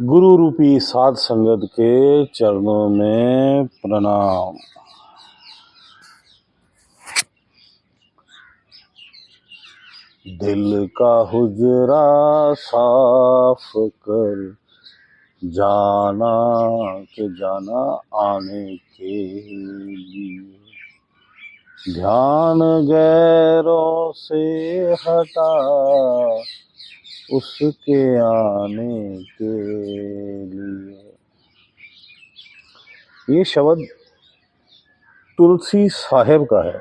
गुरु रूपी साध संगत के चरणों में प्रणाम। दिल का हुजरा साफ कर, जाना के जाना आने के लिए, ध्यान गैरों से हटा उसके आने के लिए। ये शब्द तुलसी साहेब का है।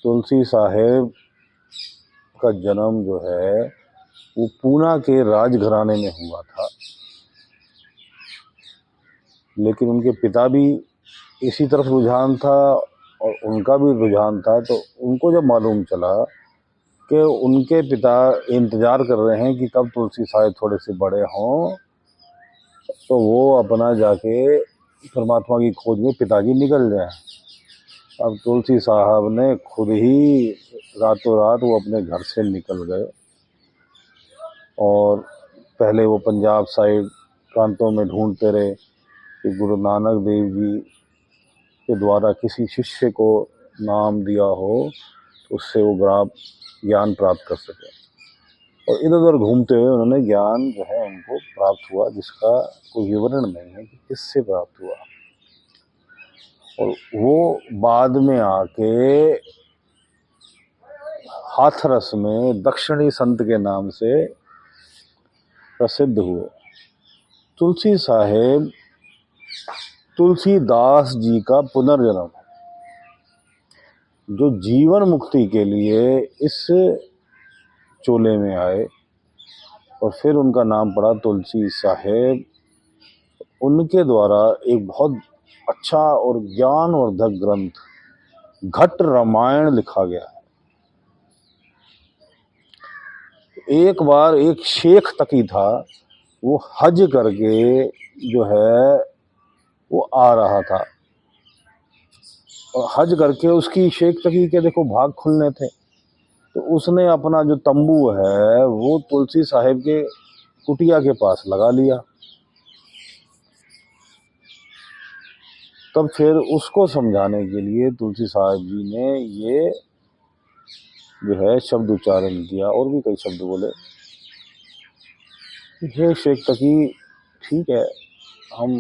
तुलसी साहेब का जन्म जो है वो पूना के राजघराने में हुआ था, लेकिन उनके पिता भी इसी तरफ रुझान था और उनका भी रुझान था। तो उनको जब मालूम चला कि उनके पिता इंतज़ार कर रहे हैं कि कब तुलसी साहेब थोड़े से बड़े हों, तो वो अपना जाके परमात्मा की खोज में पिताजी निकल जाए। अब तुलसी साहब ने खुद ही रातों रात वो अपने घर से निकल गए और पहले वो पंजाब साइड प्रांतों में ढूंढते रहे कि गुरु नानक देव जी के द्वारा किसी शिष्य को नाम दिया हो तो उससे वो ज्ञान प्राप्त कर सके। और इधर उधर घूमते हुए उन्होंने ज्ञान जो है उनको प्राप्त हुआ, जिसका कोई विवरण नहीं है कि किससे प्राप्त हुआ। और वो बाद में आके हाथरस में दक्षिणी संत के नाम से प्रसिद्ध हुए। तुलसी साहेब तुलसीदास जी का पुनर्जन्म है, जो जीवन मुक्ति के लिए इस चोले में आए और फिर उनका नाम पड़ा तुलसी साहेब। उनके द्वारा एक बहुत अच्छा और ज्ञानवर्धक ग्रंथ घट रामायण लिखा गया है। एक बार एक शेख तकी था, वो हज करके जो है वो आ रहा था और हज करके उसकी शेख तकी के देखो भाग खुलने थे, तो उसने अपना जो तंबू है वो तुलसी साहेब के कुटिया के पास लगा लिया। तब फिर उसको समझाने के लिए तुलसी साहब जी ने ये जो है शब्द उच्चारण किया और भी कई शब्द बोले। हे शेख तकी, ठीक है, हम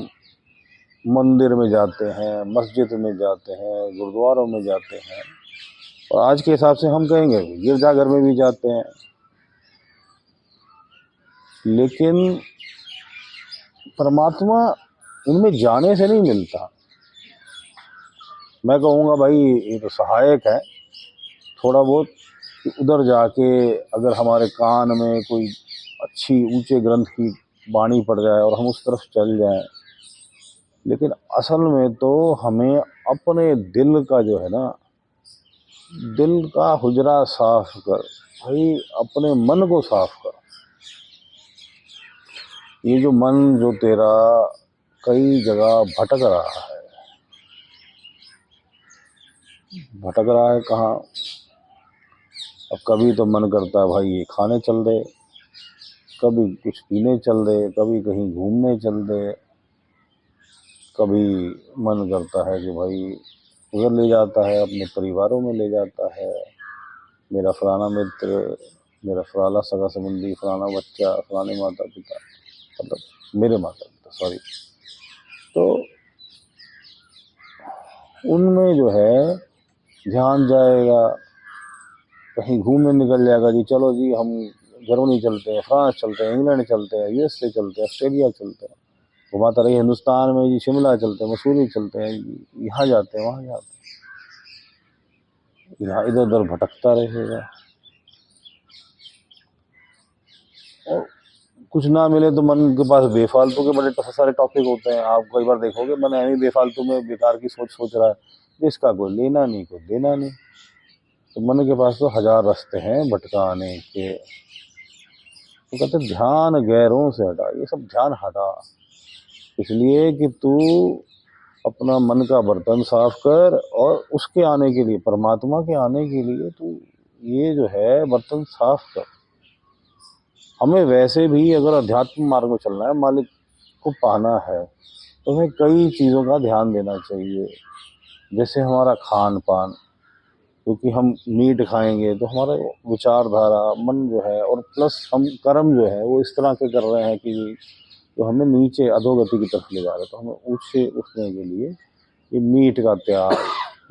मंदिर में जाते हैं, मस्जिद में जाते हैं, गुरुद्वारों में जाते हैं और आज के हिसाब से हम कहेंगे गिरजाघर में भी जाते हैं, लेकिन परमात्मा उनमें जाने से नहीं मिलता। मैं कहूँगा भाई ये तो सहायक है, थोड़ा बहुत उधर जाके अगर हमारे कान में कोई अच्छी ऊंचे ग्रंथ की वाणी पड़ जाए और हम उस तरफ चल जाएं, लेकिन असल में तो हमें अपने दिल का जो है ना, दिल का हुजरा साफ कर भाई, अपने मन को साफ कर। ये जो मन जो तेरा कई जगह भटक रहा है कहाँ। अब कभी तो मन करता है भाई ये खाने चल दे, कभी कुछ पीने चल दे, कभी कहीं घूमने चल दे, कभी मन करता है कि भाई उधर ले जाता है, अपने परिवारों में ले जाता है, मेरा फलाना मित्र, मेरा फलाना सगा संबंधी, फलाना बच्चा, फलाने माता पिता, मतलब मेरे माता पिता सॉरी, तो उनमें जो है ध्यान जाएगा, कहीं घूमने निकल जाएगा जी, चलो जी हम जर्मनी चलते हैं, फ्रांस चलते हैं, इंग्लैंड चलते हैं, यूएसए चलते हैं, ऑस्ट्रेलिया चलते हैं, घुमाता रहिए हिंदुस्तान में जी, शिमला चलते हैं, मसूरी चलते हैं, यहाँ जाते हैं, वहाँ जाते हैं, यहाँ इधर उधर भटकता रहेगा। और कुछ ना मिले तो मन के पास बेफालतू के बड़े सारे टॉपिक होते हैं। आप कई बार देखोगे मन ऐसे बेफालतू में बेकार की सोच रहा है, जिसका कोई लेना नहीं कोई देना नहीं। तो मन के पास तो हजार रास्ते हैं भटकाने के। तो कहते ध्यान गैरों से हटा, ये सब ध्यान हटा, इसलिए कि तू अपना मन का बर्तन साफ कर और उसके आने के लिए, परमात्मा के आने के लिए तू ये जो है बर्तन साफ कर। हमें वैसे भी अगर अध्यात्म मार्ग में चलना है, मालिक को पाना है, तो हमें कई चीज़ों का ध्यान देना चाहिए। जैसे हमारा खान पान, क्योंकि हम मीट खाएंगे तो हमारा विचारधारा, मन जो है, और प्लस हम कर्म जो है वो इस तरह के कर रहे हैं कि जो हमें नीचे अधोगति की तरफ ले जा रहे हैं। तो हमें ऊंचे उठने के लिए ये मीट का त्याग,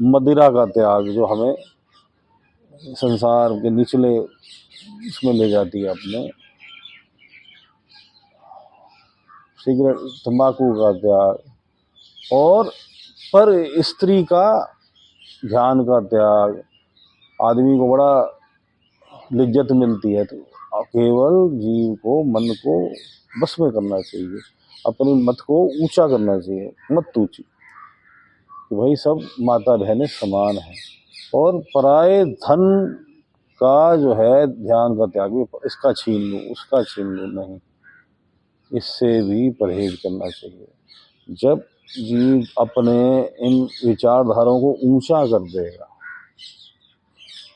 मदिरा का त्याग, जो हमें संसार के निचले इसमें ले जाती है, अपने सिगरेट तंबाकू का त्याग, और पर स्त्री का ध्यान का त्याग, आदमी को बड़ा लिज्जत मिलती है। तो केवल जीव को, मन को बस में करना चाहिए, अपनी मत को ऊंचा करना चाहिए, मत ऊंची, कि भाई सब माता बहनें समान हैं। और पराये धन का जो है ध्यान का त्याग भी, इसका छीन लूँ उसका छीन लूँ, नहीं, इससे भी परहेज करना चाहिए। जब जीव अपने इन विचारधाराओं को ऊंचा कर देगा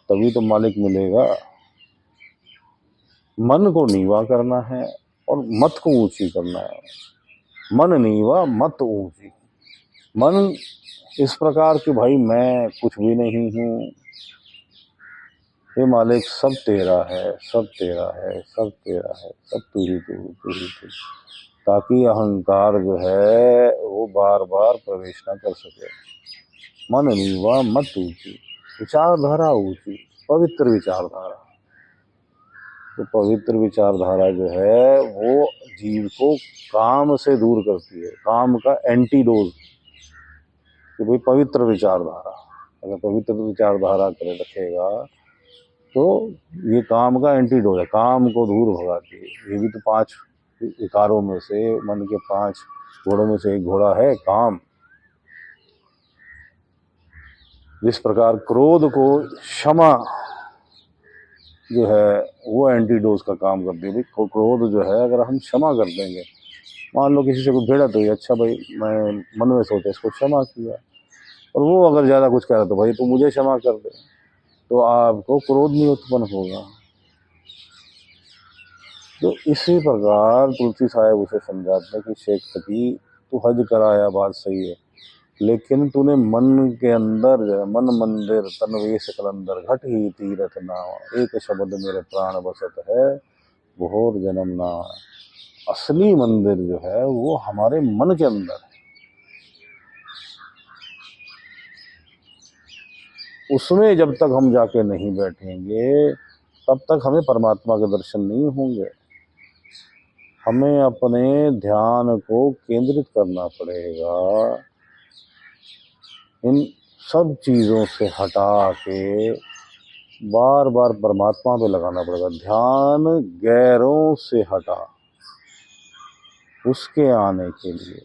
तभी तो मालिक मिलेगा। मन को नीवा करना है और मत को ऊंची करना है। मन नीवा मत ऊंची। मन इस प्रकार कि भाई मैं कुछ भी नहीं हूँ, ये मालिक सब तेरा है, सब तेरा है, सब तेरा है, सब तू ही तू, तू ही तू, ताकि अहंकार जो है वो बार बार प्रवेश ना कर सके। मन नीवा मत ऊंची, विचारधारा ऊंची, पवित्र विचारधारा। तो पवित्र विचारधारा जो है वो जीव को काम से दूर करती है, काम का एंटीडोज, कि भाई पवित्र विचारधारा, अगर पवित्र विचारधारा करे रखेगा तो ये काम का एंटीडोज है, काम को दूर भगाती है। ये भी तो 5 विकारों में से, मन के 5 घोड़ों में से एक घोड़ा है काम। जिस प्रकार क्रोध को क्षमा जो है वो एंटीडोज का काम करती है। क्रोध जो है अगर हम क्षमा कर देंगे, मान लो किसी से कोई भिड़ा तो ये अच्छा भाई मैं मन में सोचा इसको क्षमा किया, और वो अगर ज़्यादा कुछ कह रहा तो भाई तू मुझे क्षमा कर दे, तो आपको क्रोध नहीं उत्पन्न होगा। तो इसी प्रकार तुलसी साहब उसे समझाते हैं कि शेख फकी तू हज कराया बात सही है, लेकिन तूने मन के अंदर जो है, मन मंदिर तन वेश कलंदर घट ही तीरथ नावा, एक शब्द मेरे प्राण बसत है घोर जन्म ना। असली मंदिर जो है वो हमारे मन के अंदर है, उसमें जब तक हम जाके नहीं बैठेंगे तब तक हमें परमात्मा के दर्शन नहीं होंगे। हमें अपने ध्यान को केंद्रित करना पड़ेगा, इन सब चीज़ों से हटा के बार बार परमात्मा पे लगाना पड़ेगा ध्यान, गैरों से हटा उसके आने के लिए।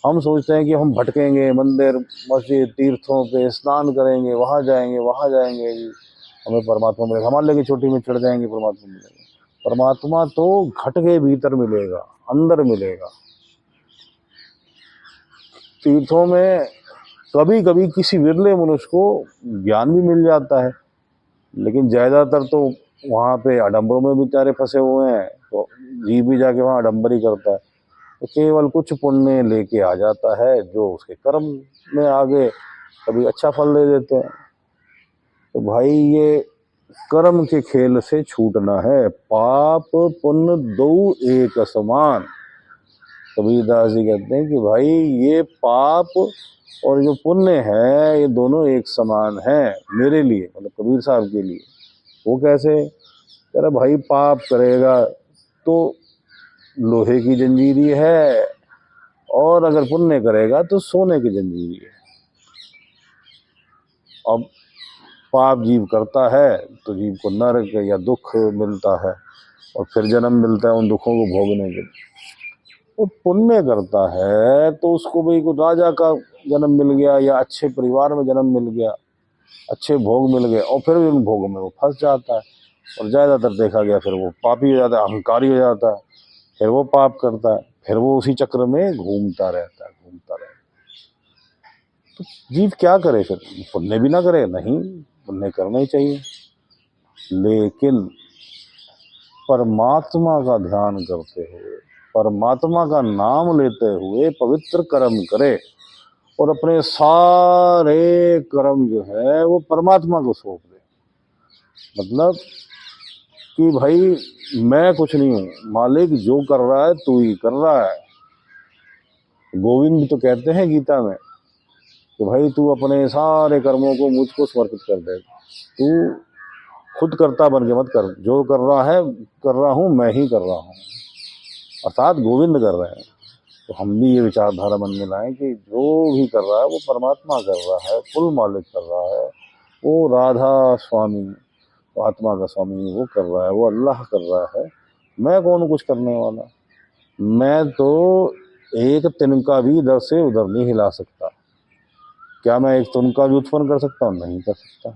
हम सोचते हैं कि हम भटकेंगे, मंदिर मस्जिद तीर्थों पे स्नान करेंगे, वहाँ जाएंगे हमें परमात्मा मिलेगा, हिमालय की चोटी में चढ़ जाएंगे परमात्मा मिलेगा। परमात्मा तो घट के भीतर मिलेगा, अंदर मिलेगा। तीर्थों में कभी कभी किसी विरले मनुष्य को ज्ञान भी मिल जाता है, लेकिन ज़्यादातर तो वहाँ पे आडम्बरों में बेचारे फंसे हुए हैं, तो जीव भी जाके वहाँ आडम्बर ही करता है। तो केवल कुछ पुण्य लेके आ जाता है, जो उसके कर्म में आगे कभी अच्छा फल दे देते हैं। तो भाई ये कर्म के खेल से छूटना है। पाप पुण्य दो एक समान, कबीरदास जी कहते हैं कि भाई ये पाप और जो पुण्य है ये दोनों एक समान है मेरे लिए, मतलब कबीर साहब के लिए। वो कैसे? कह रहा भाई पाप करेगा तो लोहे की जंजीरी है, और अगर पुण्य करेगा तो सोने की जंजीरी है। अब पाप जीव करता है तो जीव को नरक या दुख मिलता है, और फिर जन्म मिलता है उन दुखों को भोगने के लिए। वो पुण्य करता है तो उसको भाई को राजा का जन्म मिल गया, या अच्छे परिवार में जन्म मिल गया, अच्छे भोग मिल गए, और फिर भी उन भोगों में वो फंस जाता है, और ज़्यादातर देखा गया फिर वो पापी हो जाता है, अहंकारी हो जाता है, फिर वो पाप करता है, फिर वो उसी चक्र में घूमता रहता है। तो जीव क्या करे फिर? पुण्य भी ना करे? नहीं, पुण्य करना ही चाहिए, लेकिन परमात्मा का ध्यान करते हुए, परमात्मा का नाम लेते हुए पवित्र कर्म करे और अपने सारे कर्म जो है वो परमात्मा को सौंप दे। मतलब कि भाई मैं कुछ नहीं हूँ, मालिक जो कर रहा है तू ही कर रहा है। गोविंद भी तो कहते हैं गीता में कि भाई तू अपने सारे कर्मों को मुझको समर्पित कर दे, तू खुद करता बन के मत कर, जो कर रहा है कर रहा हूँ मैं ही कर रहा हूँ, अर्थात गोविंद कर रहे हैं। तो हम भी ये विचारधारा मन में लाएं कि जो भी कर रहा है वो परमात्मा कर रहा है, कुल मालिक कर रहा है, वो राधा स्वामी, वो आत्मा का स्वामी वो कर रहा है, वो अल्लाह कर रहा है। मैं कौन कुछ करने वाला? मैं तो एक तिनका भी इधर से उधर नहीं हिला सकता। क्या मैं एक तिनका भी उत्पन्न कर सकता हूँ? नहीं कर सकता।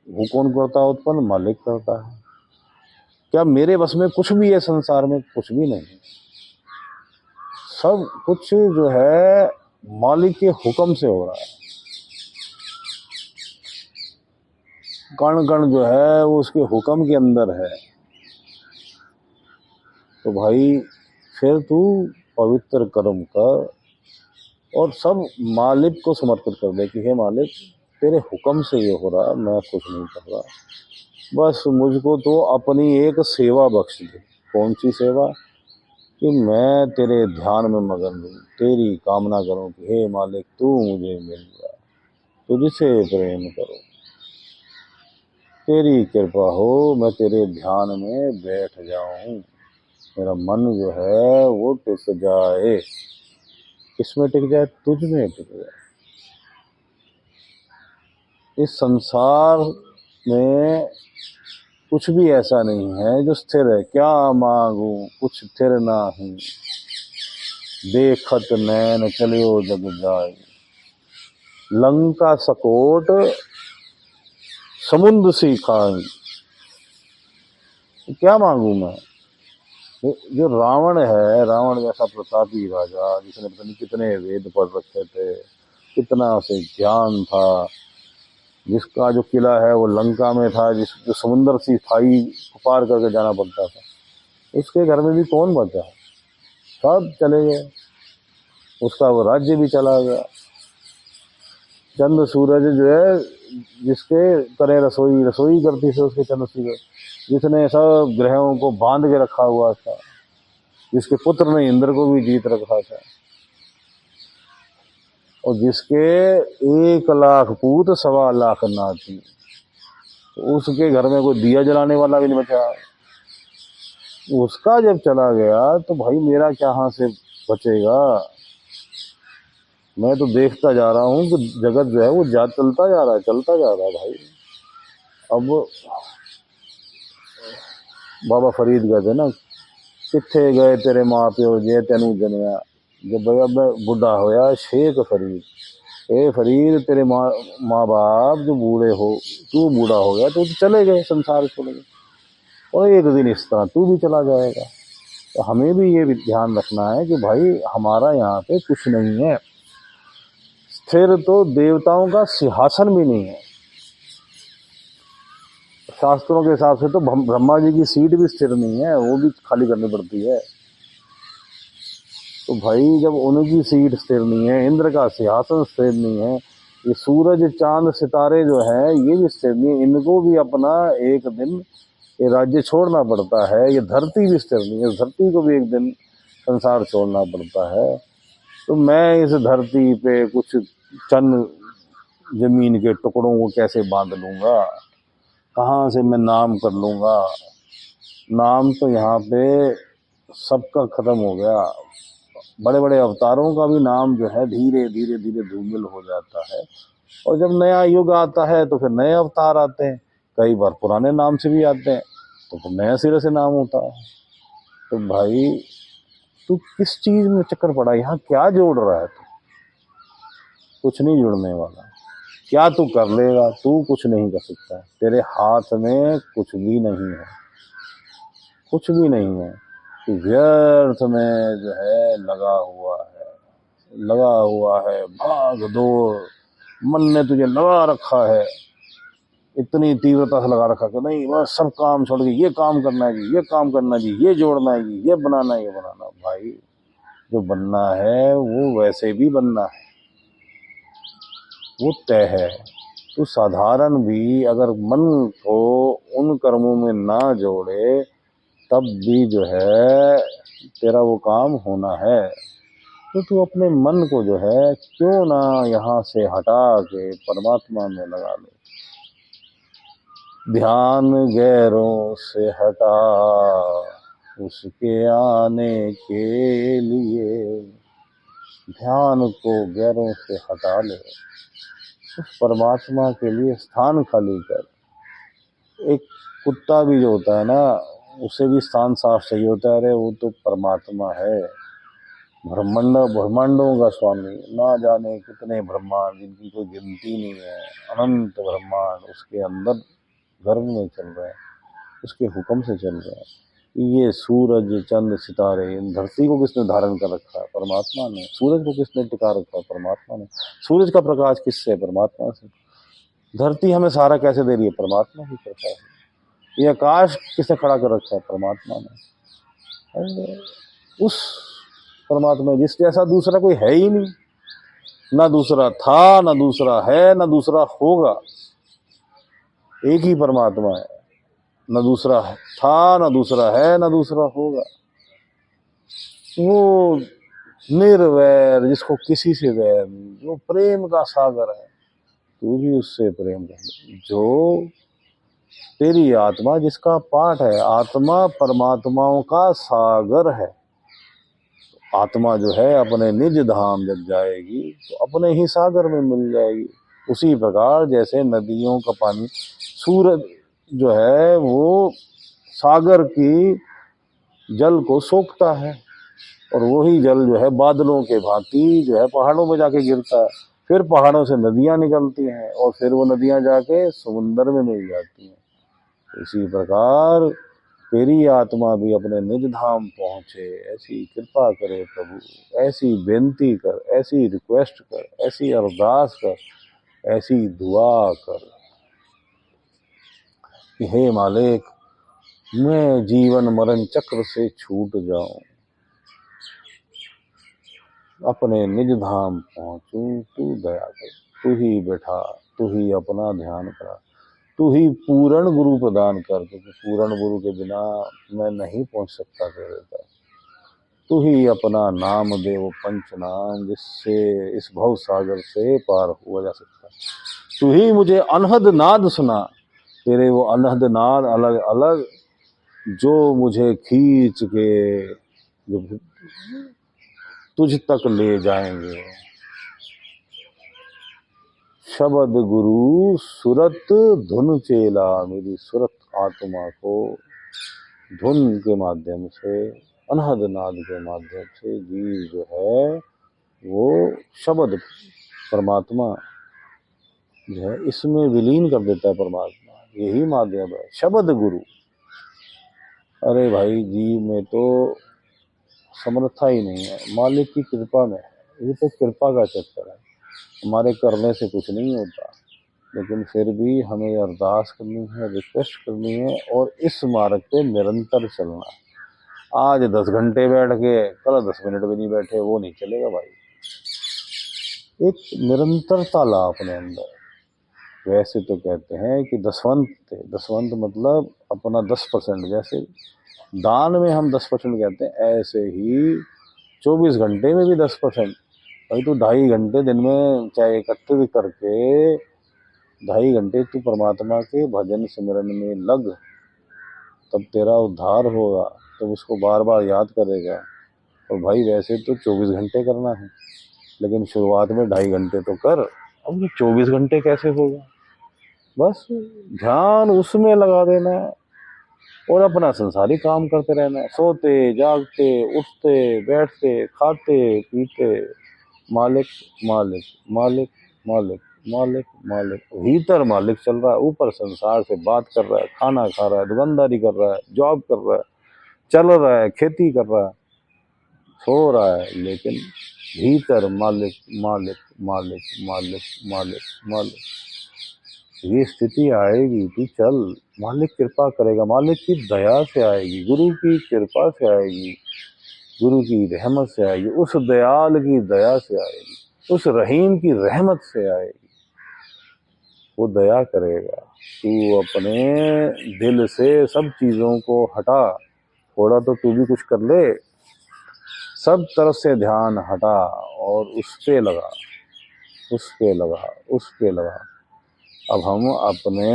वो कौन करता है उत्पन्न? मालिक करता है। क्या मेरे बस में कुछ भी है संसार में? कुछ भी नहीं। सब कुछ जो है मालिक के हुक्म से हो रहा है। कण कण जो है वो उसके हुक्म के अंदर है। तो भाई फिर तू पवित्र कर्म कर और सब मालिक को समर्पित कर दे कि हे मालिक तेरे हुक्म से ये हो रहा, मैं कुछ नहीं कर रहा, बस मुझको तो अपनी एक सेवा बख्श दे। कौन सी सेवा? कि मैं तेरे ध्यान में मगन हूँ, तेरी कामना करूँ कि हे मालिक तू मुझे मिल जा, तुझसे प्रेम करो, तेरी कृपा हो, मैं तेरे ध्यान में बैठ जाऊं, मेरा मन जो है वो टिक जाए। किसमें टिक जाए? तुझ में टिक जाए। इस संसार में कुछ भी ऐसा नहीं है जो स्थिर है। क्या मांगू कुछ स्थिर नाही, देखत नैन चलियो जग जाए, लंका सकोट समुद्र सी खाई। क्या मांगू मैं? जो रावण है, रावण जैसा प्रतापी राजा जिसने पता नहीं कितने वेद पढ़ रखे थे, कितना उसे ज्ञान था, जिसका जो किला है वो लंका में था, जो समुद्र सी खाई पार करके जाना पड़ता था, उसके घर में भी कौन बचा? सब चले गए, उसका वो राज्य भी चला गया। चंद्र सूरज जो है जिसके करे रसोई, रसोई करती थी उसके चंद्र सूरज, जिसने सब ग्रहों को बांध के रखा हुआ था, जिसके पुत्र ने इंद्र को भी जीत रखा था, और जिसके 1,00,000 पूत 1,25,00,000 नाती, तो उसके घर में कोई दिया जलाने वाला भी नहीं बचा। उसका जब चला गया तो भाई मेरा क्या हाथ से बचेगा? मैं तो देखता जा रहा हूँ कि जगत जो है वो चलता जा रहा है, चलता जा रहा है भाई। अब बाबा फरीद कहते ना, किथे गए तेरे माँ प्यो जे तेनू जनिया, जब भाई अब बुढ़ा होया शेख फरीद, ए फरीद तेरे माँ बाप जो बूढ़े हो, तू बूढ़ा हो गया तो चले गए, संसार चले गए, और एक दिन इस तरह तू भी चला जाएगा। तो हमें भी ये ध्यान रखना है कि भाई हमारा यहाँ पे कुछ नहीं है स्थिर, तो देवताओं का सिंहासन भी नहीं है। शास्त्रों के हिसाब से तो ब्रह्मा जी की सीट भी स्थिर नहीं है, वो भी खाली करनी पड़ती है। तो भाई जब उनकी सीट स्थिर नहीं है, इंद्र का सिंहासन स्थिर नहीं है, ये सूरज चांद सितारे जो है ये भी स्थिर नहीं है, इनको भी अपना एक दिन ये राज्य छोड़ना पड़ता है। ये धरती भी स्थिर नहीं है, धरती को भी एक दिन संसार छोड़ना पड़ता है। तो मैं इस धरती पे कुछ चंद जमीन के टुकड़ों को कैसे बांध लूँगा? कहाँ से मैं नाम कर लूँगा? नाम तो यहाँ पे सबका ख़त्म हो गया। बड़े बड़े अवतारों का भी नाम जो है धीरे धीरे धीरे धूमिल हो जाता है, और जब नया युग आता है तो फिर नए अवतार आते हैं, कई बार पुराने नाम से भी आते हैं, तो फिर नया सिरे से नाम होता है। तो भाई तू किस चीज़ में चक्कर पड़ा? यहाँ क्या जोड़ रहा है? तू कुछ नहीं जुड़ने वाला। क्या तू कर लेगा? तू कुछ नहीं कर सकता, तेरे हाथ में कुछ भी नहीं है, कुछ भी नहीं है। तू व्यर्थ में जो है लगा हुआ है, भाग दौड़ मन ने तुझे लगा रखा है। इतनी तीव्रता से लगा रखा कि नहीं बस सब काम छोड़ के ये काम करना है जी, ये काम करना है जी, ये जोड़ना है जी, ये बनाना है, ये बनाना। भाई जो बनना है वो वैसे भी बनना है, वो तय है। तो साधारण भी अगर मन को उन कर्मों में ना जोड़े तब भी जो है तेरा वो काम होना है। तो तू अपने मन को जो है क्यों ना यहाँ से हटा के परमात्मा में लगा ले। ध्यान गैरों से हटा उसके आने के लिए, ध्यान को गैरों से हटा ले, उस परमात्मा के लिए स्थान खाली कर। एक कुत्ता भी जो होता है ना, उसे भी स्थान साफ चाहिए होता है। अरे वो तो परमात्मा है, ब्रह्मांडों का स्वामी, ना जाने कितने ब्रह्मांड जिनकी कोई गिनती नहीं है, अनंत ब्रह्मांड उसके अंदर गर्भ में चल रहे हैं, उसके हुक्म से चल रहे हैं। ये सूरज चंद्र सितारे, इन धरती को किसने धारण कर रखा है? परमात्मा ने। सूरज को किसने टिका रखा है? परमात्मा ने। सूरज का प्रकाश किससे? परमात्मा से। धरती हमें सहारा कैसे दे रही है? परमात्मा की कृपा है। ये आकाश किसने खड़ा कर रखा है? परमात्मा ने। उस परमात्मा जिस जैसा दूसरा कोई है ही नहीं, ना दूसरा था, ना दूसरा है, ना दूसरा होगा। एक ही परमात्मा है, न दूसरा था, न दूसरा है, न दूसरा होगा। वो निर्वैर, जिसको किसी से वैर नहीं, जो प्रेम का सागर है, तू भी उससे प्रेम कर। जो तेरी आत्मा जिसका पाठ है, आत्मा परमात्माओं का सागर है। आत्मा जो है अपने निज धाम जब जाएगी तो अपने ही सागर में मिल जाएगी। उसी प्रकार जैसे नदियों का पानी, सूरज जो है वो सागर की जल को सोखता है, और वही जल जो है बादलों के भांति जो है पहाड़ों में जाके गिरता है। फिर पहाड़ों से नदियां निकलती हैं, और फिर वो नदियां जाके समुंदर में मिल जाती हैं। इसी प्रकार तेरी आत्मा भी अपने निज धाम पहुंचे, ऐसी कृपा करे प्रभु, ऐसी बेनती कर, ऐसी रिक्वेस्ट कर, ऐसी अरदास कर, ऐसी दुआ कर कि हे मालिक, मैं जीवन मरण चक्र से छूट जाऊं, अपने निज धाम पहुंचूं। तू दया कर, तू ही बैठा, तू ही अपना ध्यान करा, तू ही पूर्ण गुरु प्रदान कर, क्योंकि पूर्ण गुरु के बिना मैं नहीं पहुंच सकता तेरे तक। तू ही अपना नाम दे, वो पंच नाम, जिससे इस भव सागर से पार हुआ जा सकता। तू ही मुझे अनहद नाद सुना, तेरे वो अनहद नाद अलग अलग जो मुझे खींच के जो तुझ तक ले जाएंगे। शब्द गुरु सुरत धुन चेला, मेरी सुरत आत्मा को धुन के माध्यम से, अनहद नाद के माध्यम से जीव जो है वो शब्द परमात्मा जो है इसमें विलीन कर देता है। परमात्मा यही माध्यम है, शब्द गुरु। अरे भाई, जीव में तो समर्था ही नहीं है, मालिक की कृपा में है। ये तो कृपा का चक्कर है, हमारे करने से कुछ नहीं होता। लेकिन फिर भी हमें अरदास करनी है, रिक्वेस्ट करनी है, और इस मार्ग पे निरंतर चलना है। आज 10 घंटे बैठ के कल 10 मिनट भी नहीं बैठे, वो नहीं चलेगा भाई। एक निरंतरता ला अपने अंदर। वैसे तो कहते हैं कि दसवंत थे, दसवंत मतलब अपना 10%। जैसे दान में हम 10% कहते हैं, ऐसे ही 24 घंटे में भी 10%। भाई तू 2.5 घंटे दिन में चाहे एकत्रित करके 2.5 घंटे तू परमात्मा के भजन सिमरन में लग, तब तेरा उद्धार होगा। तब उसको बार बार याद करेगा। और भाई वैसे तो 24 घंटे करना है, लेकिन शुरुआत में 2.5 घंटे तो कर। अब ये 24 घंटे कैसे होगा? बस ध्यान उसमें लगा देना है और अपना संसारी काम करते रहना है। सोते जागते, उठते बैठते, खाते पीते, मालिक मालिक मालिक मालिक मालिक मालिक। भीतर मालिक चल रहा है, ऊपर संसार से बात कर रहा है, खाना खा रहा है, दुकानदारी कर रहा है, जॉब कर रहा है, चल रहा है, खेती कर रहा है, सो रहा है, लेकिन भीतर मालिक मालिक मालिक मालिक मालिक मालिक। ये स्थिति आएगी, तू चल, मालिक कृपा करेगा, मालिक की दया से आएगी, गुरु की कृपा से आएगी, गुरु की रहमत से आएगी, उस दयाल की दया से आएगी, उस रहीम की रहमत से आएगी। वो दया करेगा। तू अपने दिल से सब चीज़ों को हटा, थोड़ा तो तू भी कुछ कर ले, सब तरफ से ध्यान हटा और उस पे लगा, उस पे लगा, उस पे लगा। अब हम अपने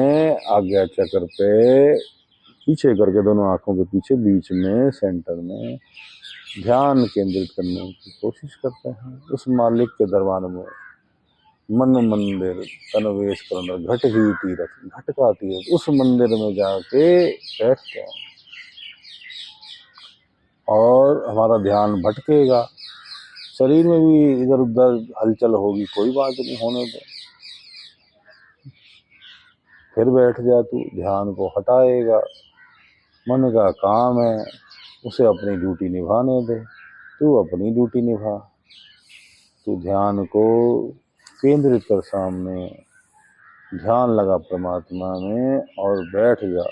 आज्ञा चक्र पे पीछे करके, दोनों आंखों के पीछे बीच में सेंटर में ध्यान केंद्रित करने की कोशिश करते हैं। उस मालिक के दरबार में मन मंदिर तनवेश करना, घट ही तीरथ, घट का तीरथ, उस मंदिर में जाके बैठते हैं और हमारा ध्यान भटकेगा, शरीर में भी इधर उधर हलचल होगी, कोई बात नहीं, होने दो। फिर बैठ जा, तू ध्यान को हटाएगा, मन का काम है, उसे अपनी ड्यूटी निभाने दे, तू अपनी ड्यूटी निभा। तू ध्यान को केंद्रित कर सामने, ध्यान लगा परमात्मा में और बैठ जा,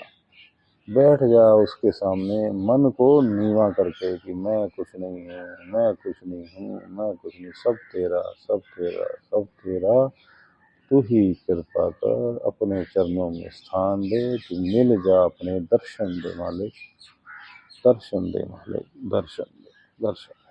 बैठ जा उसके सामने, मन को नीवा करके कि मैं कुछ नहीं हूँ, मैं कुछ नहीं हूँ, मैं कुछ नहीं, सब तेरा, सब तेरा, सब तेरा, तू ही कृपा कर, अपने चरणों में स्थान दे, तू मिल जा, अपने दर्शन दे मालिक, दर्शन दे मालिक, दर्शन दे, दर्शन।